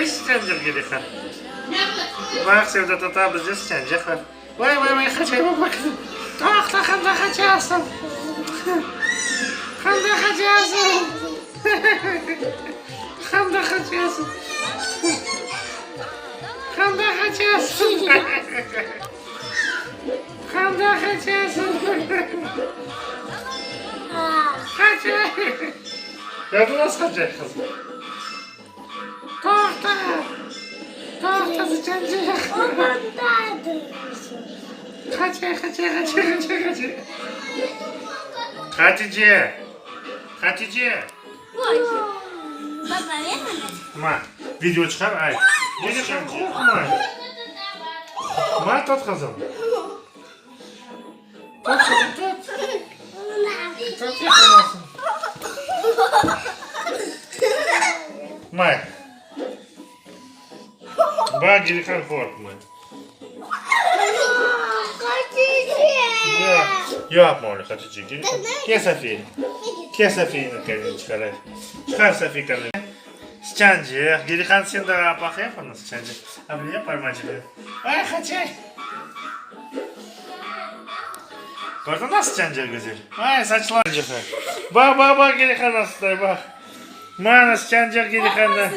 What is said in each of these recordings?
Vay Scanjak Gelikan. Bak Sevda Tata bizde Scanjak var. Vay kaçayım bak. Tahta kanda kaçarsın. Kanda kaçarsın. Kanda kaçarsın. Kanda kaçarsın. Kanda kaçarsın. Kaçay. Ya bu nasıl kaçacak kızım? Tahta. Tahta Scanjak. Kaçay. Hatice. Baba yeme. Ma, video çıkar ay. Ne çıkar? Ma tut kızım. Tut. Tut yapamazsın. Ma. Bak Gelikan korkma. Yapma öyle Hatice. Gelikan. Kes Safiye'nin kendini çıkar. Çıkar Safiye kendini. Scanjak. Gelikan sen de bak yapma Scanjak. Abi yap parmağını. Ay Hatice. Gördün nasıl Scanjak güzel? Ay saçlar cıfı. Bak Gelikan nasıl da bak. Mana Scanjak Gelikan'da.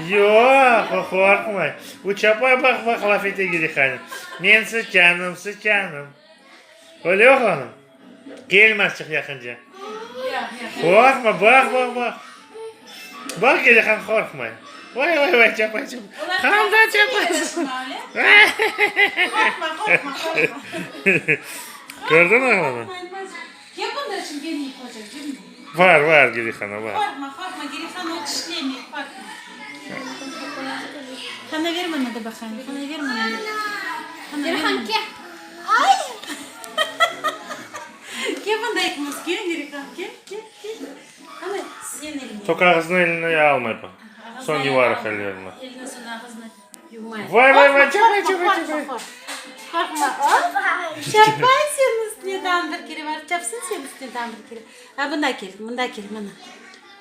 Yok korkma. Uçapay bak laf ete Gelikan. Men canım. Öyle yok hanım. Gelmez çık yakınca. Korkma bak. Bak Gelikan korkma. Vay çapay. Kanda çapay. Korkma. Gördün mü hanım? Yapın da şimdi gene yapacak değil mi? Var Gelikan'a var. Korkma Gelikan o çişlemiyor korkma. Kana ver bana da bakalım. Kana ver bana. Gelikan gel. Ay. Gel bana ekmek Gelikan gel. Ana sen elini. Tok ağzını eline alma bak. Son yuvarlak ellerine. Eline son ağzına yumay. Vay çapay. Korkma. Çapay senin üstünden bir kere var. Çapsın senin üstünden bir kere. Ha bunda gel bana.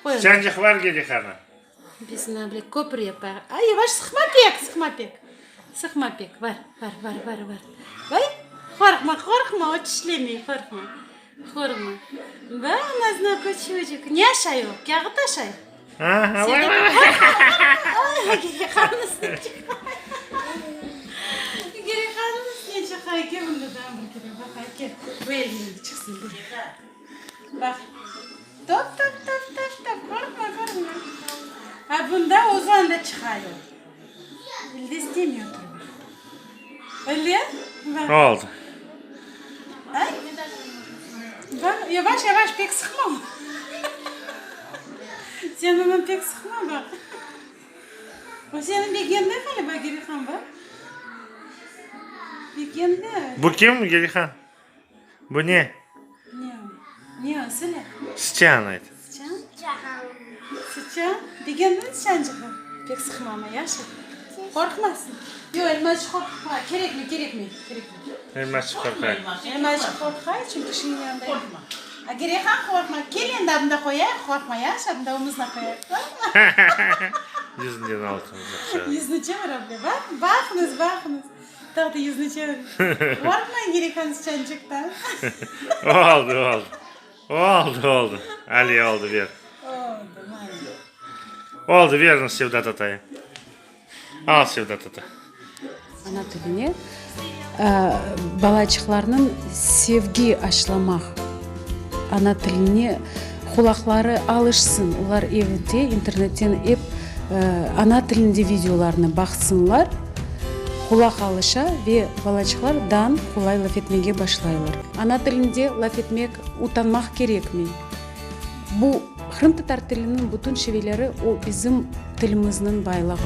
Koy. Scanjak var Gelikan'a. Biz ne bile köpür yapar. Ay yavaş sıkma pek. Var. Vay. Korkma o çişlemi korkma. Bak nazna küçücük. Ne aşağı yok? Kağıt aşağı. Vay. Ay Gelikan'ın üstüne çıkar. Gelikan'ın üstüne çıkar. Gel bunu da bir kere bak. Gel. Bu elini çıksın. Bak. Top. Korkma. Ha bunda Ozan da çıkıyor. Bildi istemiyor tabii. Öyle ya? Bak. Oldu. Ay. Bak yavaş pek sıkma. Sen hemen pek sıkma bak. O senin bekende galiba Gelikan bak. Bekende. Bu kim Gelikan? Bu ne? Ne o söyle. Scan ait. Sıçan. Bekende mi sıçancık? Pek sıkma ama yaşa. Korkmasın. Yok elmacı korkma. Gerek mi? Elmas korkay. Elmacı korkma çünkü şimdi yanındayım. Gelikan korkma. Gelin de bunda koyar. Korkma yaşa. Bunda omuzuna koyar. Yüzünden altımıza. Yüzünü çevir abla. Bakınız. Tahta yüzünü çevir. Korkmayın Gelikan sıçancıktan. Oldu. Ali oldu ver. Oldu. Oldu verin Sevda Tata'ya. Al Sevda Tata. Ana tiline balacıklarının sevgi aşılamak. Ana tiline kulakları alışsın. Ular evde internetten hep ana tilinde videolarını baksınlar. Kulak alışa ve balacıklardan kolay laf etmeye başlayırlar. Ana tilinde laf etmek utanmak gerekmi. Bu Kırım Tatar tilinin bütün şiveleri o bizim tilimizin baylağı.